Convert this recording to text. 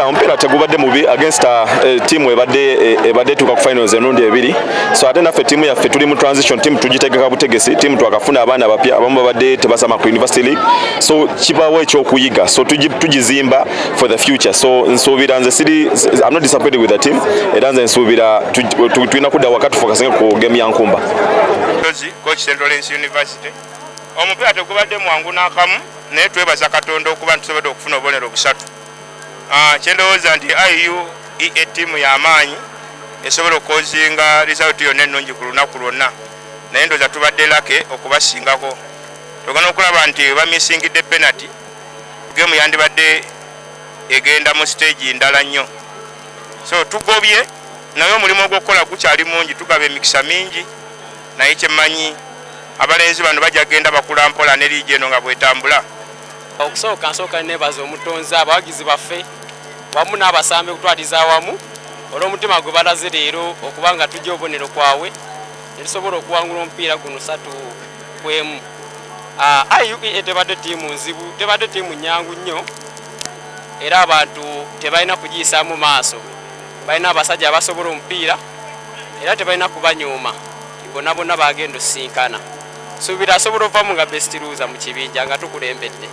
Omupiira tegubadde mubi against team ebadde tuka ku finals emirundi ebiri. So ate naffe team yaffe tuli mu transition team tugitegeka butegesi team twakafuna abaana abapya abamu babadde tebasama ku University League. So kibawo ekyokuyiga. So tugizimba for the future. So nsuubira nze I'm not disappointed with the team. Era nze nsuubira tulina kudda wakati focusing ku game ya Nkumba. Coach Central University. Omupiira tegubadde mwangu n'akamu naye twebaza Katonda okuba tusobodde okufuna obubonero busatu. Kyendowooza nti IUEA team y'amaanyi esobola okukozinga result yonna ennungi ku lunaku lwonna naye ndowooza tubadde lake okubasingako. Togana okulaba nti bamisingidde penalty game yandibadde egenda mu stage ndala nnyo. So tugobye naye omulimu ogw'okukola gukyali mungi tugaba emikisa mingi naye kyemmanyi abalenzi bano bajja genda bakula mpola ne liigi eno nga bwetambula. Nsooka nebaza omutonzi abawagizi baffe wamu n'abasambi okutwaliza awamu olw'omutima gwe balaze leero okuba nga tujja obubonero kwabwe ne tusobola okuwangula omupiira guno 3-1. IUEA tebadde ttiimu nzibu, tebadde ttiimu nnyangu nnyo era abantu tebalina kugiyisaamu maaso. Balina abasajja abasobola omupiira era tebalina kubanyooma. Bonna bonna bagenda osinkana. Suubira asobola ovaamu nga best loser mu kibinja nga tukulembedde.